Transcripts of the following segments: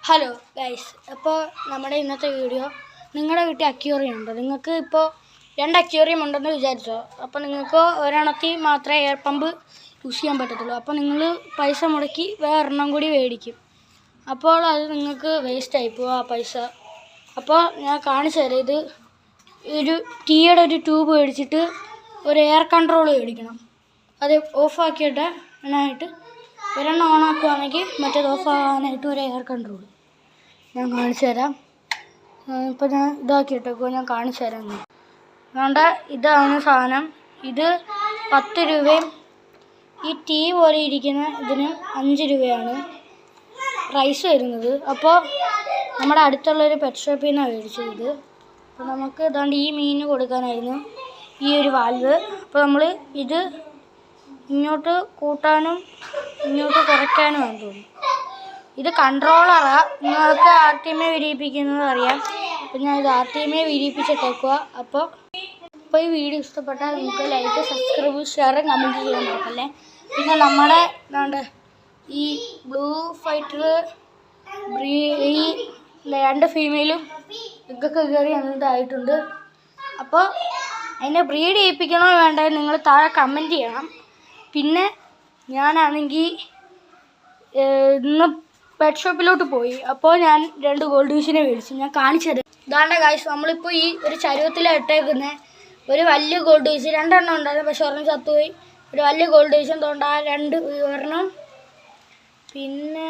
Hello guys, അപ്പോൾ നമ്മുടെ ഇന്നത്തെ വീഡിയോ നിങ്ങളുടെ വീട്ടിൽ അക്വേറിയം ഉണ്ടോ? നിങ്ങൾക്ക് ഇപ്പോൾ 2 അക്വേറിയം ഉണ്ടെന്ന് വിചാരിച്ചോ. അപ്പോൾ നിങ്ങൾക്ക് ഒരെണ്ണത്തിൽ മാത്രമേ എയർ പമ്പ് യൂസ് ചെയ്യാൻ പറ്റത്തുള്ളൂ. അപ്പോൾ നിങ്ങൾ പൈസ മുടക്കി വേറെണ്ണം കൂടി മേടിക്കും. അപ്പോൾ അത് നിങ്ങൾക്ക് വേസ്റ്റായി പോകും ആ പൈസ. അപ്പോൾ ഞാൻ കാണിച്ചു തരാം. ഇത് ഒരു ടീയുടെ ഒരു ട്യൂബ് മേടിച്ചിട്ട് ഒരു എയർ കൺട്രോൾ മേടിക്കണം. അത് ഓഫാക്കിയിട്ട് ഒരെണ്ണം ഓണാക്കുകയാണെങ്കിൽ മറ്റേത് ഓഫാകാനായിട്ട് ഒരു എയർ കൺട്രോൾ ഞാൻ കാണിച്ചു തരാം. ഇപ്പോൾ ഞാൻ ഇതാക്കിയിട്ടേക്കോ, ഞാൻ കാണിച്ചു തരാം. അതുകൊണ്ട് ഇതാണ് സാധനം. ഇത് 10 രൂപയും ഈ ടീ പോലെ ഇരിക്കുന്ന ഇതിന് 5 രൂപയാണ് പ്രൈസ് വരുന്നത്. അപ്പോൾ നമ്മുടെ അടുത്തുള്ളൊരു പെറ്റ് ഷോപ്പിൽ നിന്നാണ് മേടിച്ചത് ഇത്. അപ്പോൾ നമുക്ക് ഇതാണ്ട് ഈ മീന് കൊടുക്കാനായിരുന്നു ഈ ഒരു വാൽവ്. അപ്പോൾ നമ്മൾ ഇത് ഇങ്ങോട്ട് കൂട്ടാനും ഇങ്ങോട്ട് കുറയ്ക്കാനുമാണ് തോന്നുന്നു. ഇത് കൺട്രോളറാണ്. നിങ്ങൾക്ക് ആദ്യമേ വിരിയിപ്പിക്കുന്നത് അറിയാം. അപ്പോൾ ഞാൻ ഇത് ആദ്യമേ വിരിയിപ്പിച്ചിട്ടേക്കുക. അപ്പോൾ ഈ വീഡിയോ ഇഷ്ടപ്പെട്ടാൽ നിങ്ങൾക്ക് ലൈക്ക്, സബ്സ്ക്രൈബ്, ഷെയർ, കമൻറ്റ് ചെയ്യാൻ നോക്കല്ലേ. പിന്നെ നമ്മുടെ ഈ ബ്ലൂ ഫൈറ്റർ ഈ 2 ഫീമെയിലും ഇതൊക്കെ കയറി ഇതായിട്ടുണ്ട്. അപ്പോൾ അതിനെ ബ്രീഡ് ചെയ്യിപ്പിക്കണോ വേണ്ടത് നിങ്ങൾ താഴെ കമൻറ്റ് ചെയ്യണം. പിന്നെ ഞാനാണെങ്കിൽ ഇന്ന് പെറ്റ് ഷോപ്പിലോട്ട് പോയി. അപ്പോൾ ഞാൻ 2 ഗോൾഡ് ഫിഷിനെ മേടിച്ചു. ഞാൻ കാണിച്ചത് ഇതാണ്ട ഗായ്സ്. നമ്മളിപ്പോൾ ഈ ഒരു ചരുവത്തിലാണ് ഇട്ടേക്കുന്നത്. ഒരു വലിയ ഗോൾഡ് ഫിഷ് 2 എണ്ണം ഉണ്ടായിരുന്നു, പക്ഷെ ഒരെണ്ണം ചത്തുപോയി. ഒരു വലിയ ഗോൾഡ് ഫിഷും തോണ്ട 2 ഒരെണ്ണം. പിന്നെ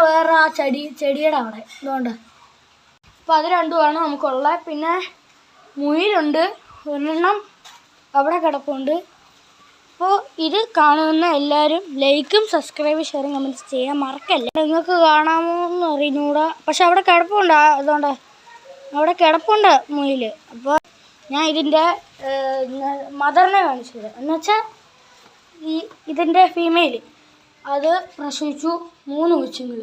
വേറെ ആ ചെടിയുടെ അവിടെ ഇതുകൊണ്ട്. അപ്പോൾ അത് 2ആണ് നമുക്കുള്ളത്. പിന്നെ മുയിലുണ്ട്, ഒരെണ്ണം അവിടെ കിടപ്പുണ്ട്. അപ്പോൾ ഇത് കാണുന്ന എല്ലാവരും ലൈക്കും, സബ്സ്ക്രൈബ്, ഷെയറും, കമൻറ്റ്സ് ചെയ്യാൻ മറക്കല്ല. നിങ്ങൾക്ക് കാണാമോ എന്ന് അറിഞ്ഞൂടാ, പക്ഷെ അവിടെ കിടപ്പുണ്ട്. അതുകൊണ്ട് അവിടെ കിടപ്പുണ്ട് മുയിൽ. അപ്പോൾ ഞാൻ ഇതിൻ്റെ മദറിനെ കാണിച്ചു തരാം. എന്നുവെച്ചാൽ ഇതിൻ്റെ ഫീമെയിൽ അത് പ്രസവിച്ചു 3 കൊച്ചുങ്ങൾ.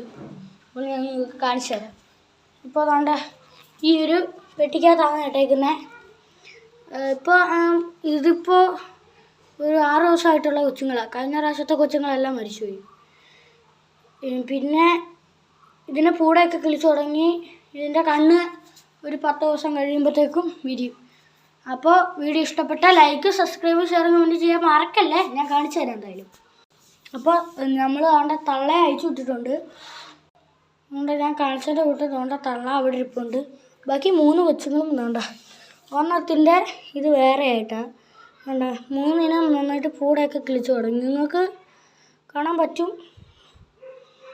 അപ്പോൾ ഞാൻ നിങ്ങൾക്ക് കാണിച്ചു തരാം. ഇപ്പോൾ അതുകൊണ്ട് ഈ ഒരു പെട്ടിക്കകത്താണ് ഇട്ടേക്കുന്നത്. ഇതിപ്പോൾ ഒരു 6 ദിവസമായിട്ടുള്ള കൊച്ചുങ്ങളാണ്. കഴിഞ്ഞ പ്രാവശ്യത്തെ കൊച്ചുങ്ങളെല്ലാം മരിച്ചുപോയി. പിന്നെ ഇതിൻ്റെ പൂടയൊക്കെ കിളിച്ചു തുടങ്ങി. ഇതിൻ്റെ കണ്ണ് ഒരു 10 ദിവസം കഴിയുമ്പോഴത്തേക്കും വിരിയും. അപ്പോൾ വീഡിയോ ഇഷ്ടപ്പെട്ടാൽ ലൈക്ക്, സബ്സ്ക്രൈബ്, ഷെയർ, കമൻറ്റ് ചെയ്യാൻ മറക്കല്ലേ. ഞാൻ കാണിച്ചു തരാം എന്തായാലും. അപ്പോൾ നമ്മൾ അവിടെ തള്ളയെ അയച്ചു വിട്ടിട്ടുണ്ട്. അതുകൊണ്ട് ഞാൻ കാണിച്ചതിൻ്റെ കൂട്ടത്തിൽ തോണ്ട തള്ള അവിടെ ഇരിപ്പുണ്ട്. ബാക്കി 3 കൊച്ചുങ്ങളും വേണ്ട. ഒരെണ്ണത്തിൻ്റെ ഇത് വേറെ ആയിട്ടാണ് വേണ്ട. 3 നന്നായിട്ട് പൂടയൊക്കെ കിളിച്ചു തുടങ്ങി. നിങ്ങൾക്ക് കാണാൻ പറ്റും.